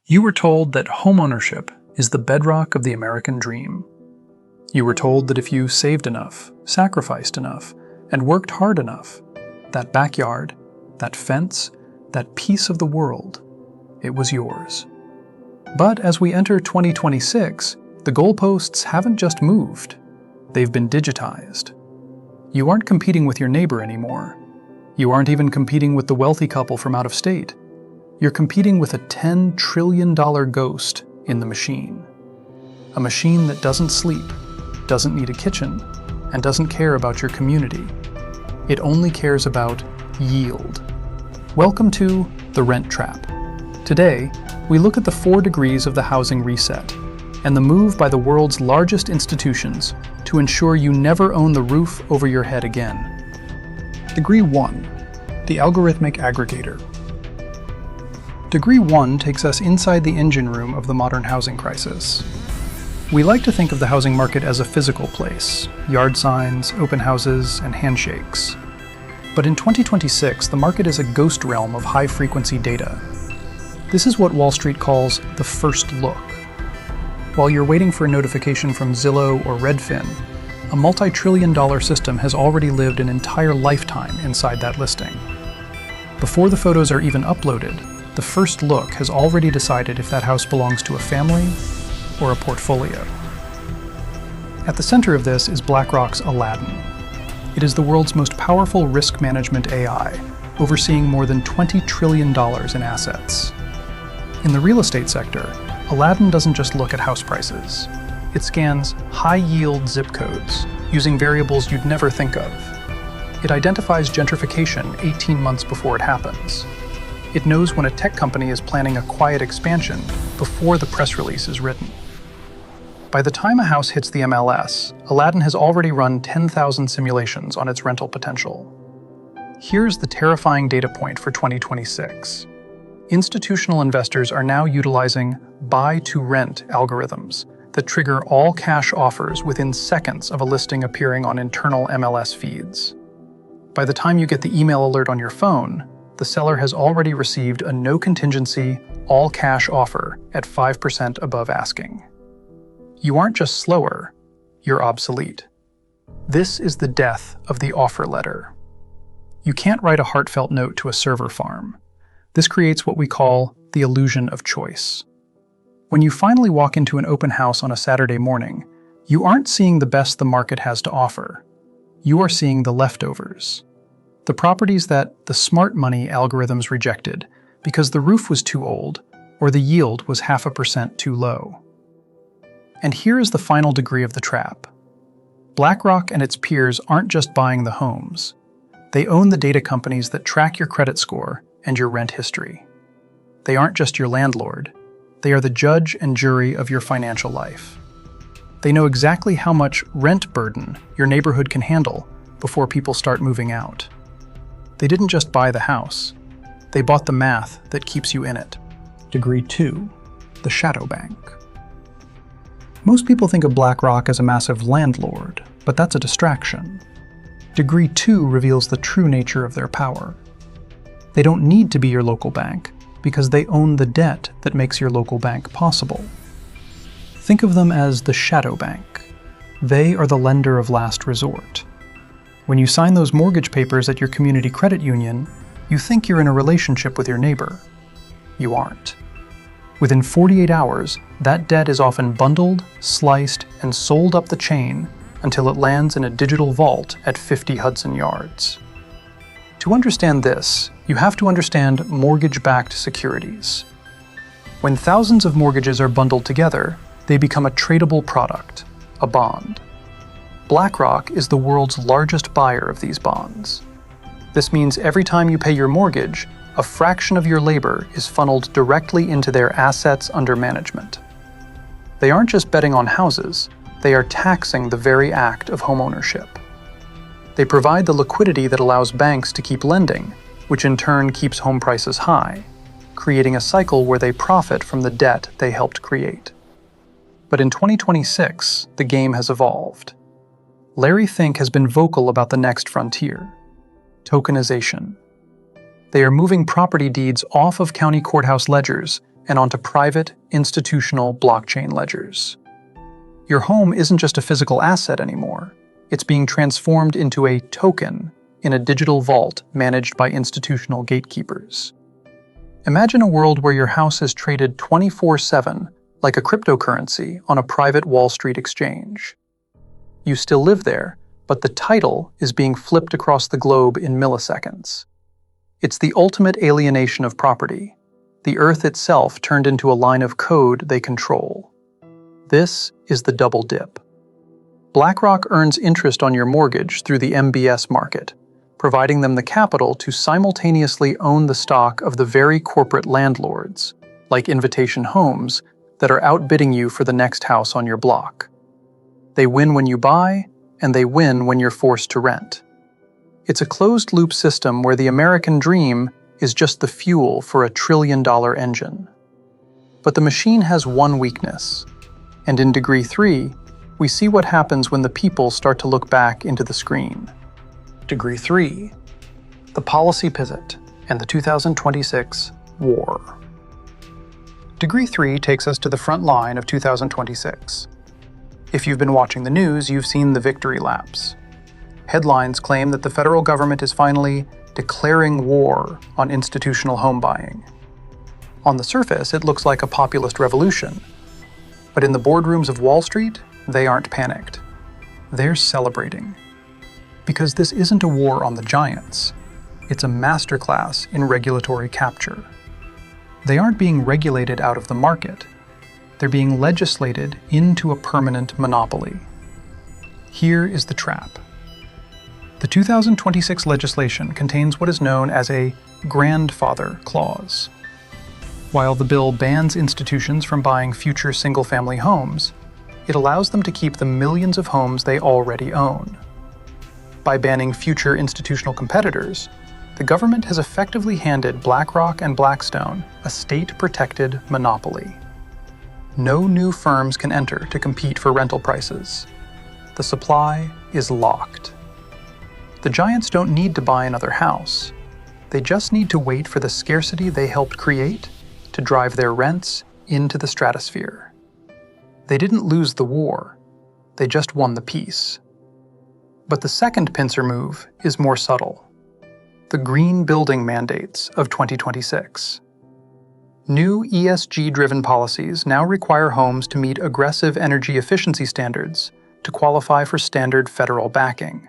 You were told that homeownership is the bedrock of the American dream. You were told that if you saved enough, sacrificed enough, and worked hard enough, that backyard, that fence, that piece of the world, it was yours. But as we enter 2026, the goalposts haven't just moved, they've been digitized. You aren't competing with your neighbor anymore. You aren't even competing with the wealthy couple from out of state. You're competing with a $10 trillion ghost in the machine. A machine that doesn't sleep, doesn't need a kitchen, and doesn't care about your community. It only cares about yield. Welcome to The Rent Trap. Today, we look at the 4 degrees of the housing reset and the move by the world's largest institutions to ensure you never own the roof over your head again. Degree 1. The Algorithmic Aggregator. Degree 1 takes us inside the engine room of the modern housing crisis. We like to think of the housing market as a physical place, yard signs, open houses, and handshakes. But in 2026, the market is a ghost realm of high-frequency data. This is what Wall Street calls the first look. While you're waiting for a notification from Zillow or Redfin, a multi-trillion-dollar system has already lived an entire lifetime inside that listing. Before the photos are even uploaded, the first look has already decided if that house belongs to a family or a portfolio. At the center of this is BlackRock's Aladdin. It is the world's most powerful risk management AI, overseeing more than $20 trillion in assets. In the real estate sector, Aladdin doesn't just look at house prices. It scans high-yield zip codes, using variables you'd never think of. It identifies gentrification 18 months before it happens. It knows when a tech company is planning a quiet expansion before the press release is written. By the time a house hits the MLS, Aladdin has already run 10,000 simulations on its rental potential. Here's the terrifying data point for 2026. Institutional investors are now utilizing buy-to-rent algorithms that trigger all-cash offers within seconds of a listing appearing on internal MLS feeds. By the time you get the email alert on your phone, the seller has already received a no-contingency, all-cash offer at 5% above asking. You aren't just slower, you're obsolete. This is the death of the offer letter. You can't write a heartfelt note to a server farm. This creates what we call the illusion of choice. When you finally walk into an open house on a Saturday morning, you aren't seeing the best the market has to offer. You are seeing the leftovers. The properties that the smart money algorithms rejected because the roof was too old or the yield was 0.5% too low. And here is the final degree of the trap. BlackRock and its peers aren't just buying the homes. They own the data companies that track your credit score and your rent history. They aren't just your landlord. They are the judge and jury of your financial life. They know exactly how much rent burden your neighborhood can handle before people start moving out. They didn't just buy the house. They bought the math that keeps you in it. Degree 2. The shadow bank. Most people think of BlackRock as a massive landlord, but that's a distraction. Degree 2 reveals the true nature of their power. They don't need to be your local bank because they own the debt that makes your local bank possible. Think of them as the shadow bank. They are the lender of last resort. When you sign those mortgage papers at your community credit union, you think you're in a relationship with your neighbor. You aren't. Within 48 hours, that debt is often bundled, sliced, and sold up the chain until it lands in a digital vault at 50 Hudson Yards. To understand this, you have to understand mortgage-backed securities. When thousands of mortgages are bundled together, they become a tradable product, a bond. BlackRock is the world's largest buyer of these bonds. This means every time you pay your mortgage, a fraction of your labor is funneled directly into their assets under management. They aren't just betting on houses, they are taxing the very act of homeownership. They provide the liquidity that allows banks to keep lending, which in turn keeps home prices high, creating a cycle where they profit from the debt they helped create. But in 2026, the game has evolved. Larry Fink has been vocal about the next frontier: tokenization. They are moving property deeds off of county courthouse ledgers and onto private, institutional blockchain ledgers. Your home isn't just a physical asset anymore. It's being transformed into a token in a digital vault managed by institutional gatekeepers. Imagine a world where your house is traded 24/7 like a cryptocurrency on a private Wall Street exchange. You still live there, but the title is being flipped across the globe in milliseconds. It's the ultimate alienation of property, the earth itself turned into a line of code they control. This is the double dip. BlackRock earns interest on your mortgage through the MBS market, providing them the capital to simultaneously own the stock of the very corporate landlords, like Invitation Homes, that are outbidding you for the next house on your block. They win when you buy, and they win when you're forced to rent. It's a closed-loop system where the American dream is just the fuel for a trillion-dollar engine. But the machine has one weakness, and in Degree 3, we see what happens when the people start to look back into the screen. Degree 3, the policy pivot and the 2026 war. Degree 3 takes us to the front line of 2026. If you've been watching the news, you've seen the victory laps. Headlines claim that the federal government is finally declaring war on institutional home buying. On the surface, it looks like a populist revolution. But in the boardrooms of Wall Street, they aren't panicked. They're celebrating. Because this isn't a war on the giants. It's a masterclass in regulatory capture. They aren't being regulated out of the market. They're being legislated into a permanent monopoly. Here is the trap. The 2026 legislation contains what is known as a grandfather clause. While the bill bans institutions from buying future single-family homes, it allows them to keep the millions of homes they already own. By banning future institutional competitors, the government has effectively handed BlackRock and Blackstone a state-protected monopoly. No new firms can enter to compete for rental prices. The supply is locked. The giants don't need to buy another house. They just need to wait for the scarcity they helped create to drive their rents into the stratosphere. They didn't lose the war. They just won the peace. But the second pincer move is more subtle. The green building mandates of 2026. New ESG-driven policies now require homes to meet aggressive energy efficiency standards to qualify for standard federal backing.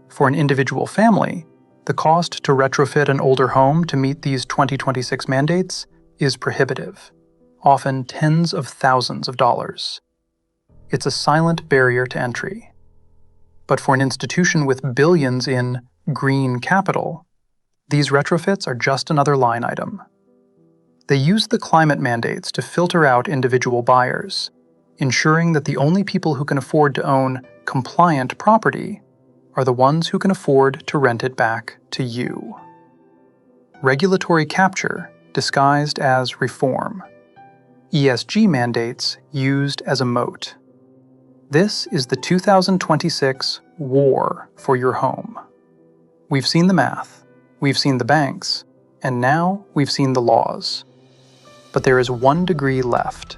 For an individual family, the cost to retrofit an older home to meet these 2026 mandates is prohibitive, often tens of thousands of dollars. It's a silent barrier to entry. But for an institution with billions in green capital, these retrofits are just another line item. They use the climate mandates to filter out individual buyers, ensuring that the only people who can afford to own compliant property are the ones who can afford to rent it back to you. Regulatory capture disguised as reform. ESG mandates used as a moat. This is the 2026 war for your home. We've seen the math, we've seen the banks, and now we've seen the laws. But there is one degree left.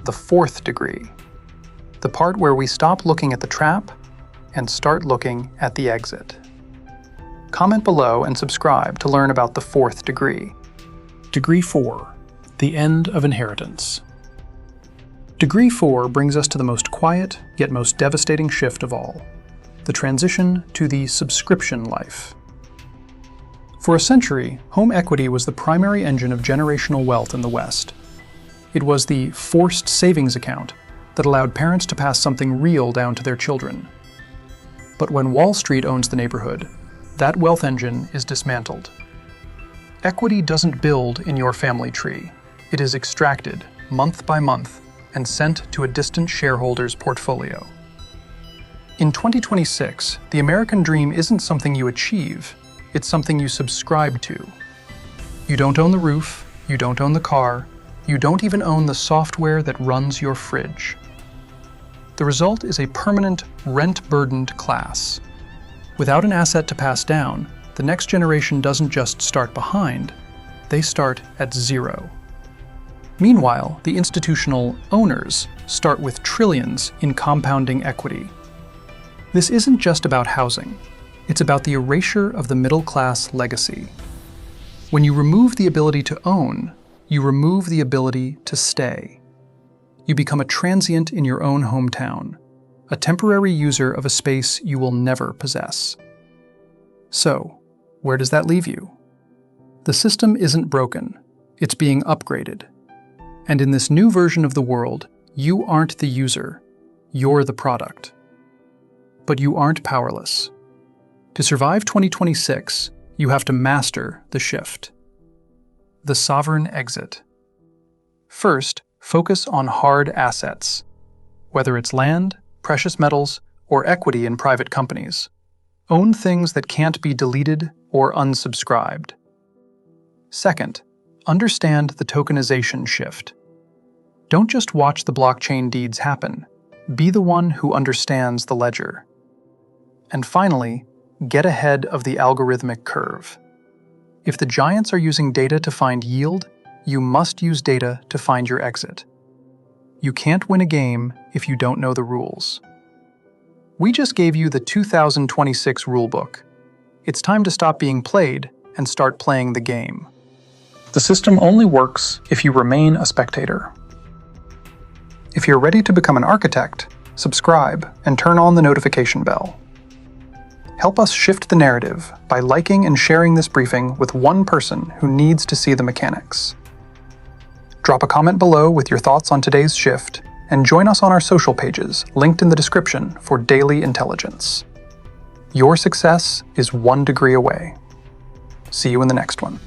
The fourth degree. The part where we stop looking at the trap and start looking at the exit. Comment below and subscribe to learn about the fourth degree. Degree 4. The end of inheritance. Degree 4 brings us to the most quiet, yet most devastating shift of all. The transition to the subscription life. For a century, home equity was the primary engine of generational wealth in the West. It was the forced savings account that allowed parents to pass something real down to their children. But when Wall Street owns the neighborhood, that wealth engine is dismantled. Equity doesn't build in your family tree. It is extracted, month by month, and sent to a distant shareholder's portfolio. In 2026, the American dream isn't something you achieve, it's something you subscribe to. You don't own the roof, you don't own the car, you don't even own the software that runs your fridge. The result is a permanent, rent-burdened class. Without an asset to pass down, the next generation doesn't just start behind, they start at zero. Meanwhile, the institutional owners start with trillions in compounding equity. This isn't just about housing. It's about the erasure of the middle-class legacy. When you remove the ability to own, you remove the ability to stay. You become a transient in your own hometown, a temporary user of a space you will never possess. So, where does that leave you? The system isn't broken, it's being upgraded. And in this new version of the world, you aren't the user, you're the product. But you aren't powerless. To survive 2026, you have to master the shift. The sovereign exit. First, focus on hard assets, whether it's land, precious metals, or equity in private companies. Own things that can't be deleted or unsubscribed. Second, understand the tokenization shift. Don't just watch the blockchain deeds happen. Be the one who understands the ledger. And finally, get ahead of the algorithmic curve. If the giants are using data to find yield, you must use data to find your exit. You can't win a game if you don't know the rules. We just gave you the 2026 rulebook. It's time to stop being played and start playing the game. The system only works if you remain a spectator. If you're ready to become an architect, subscribe and turn on the notification bell. Help us shift the narrative by liking and sharing this briefing with one person who needs to see the mechanics. Drop a comment below with your thoughts on today's shift, and join us on our social pages linked in the description for daily intelligence. Your success is 1 degree away. See you in the next one.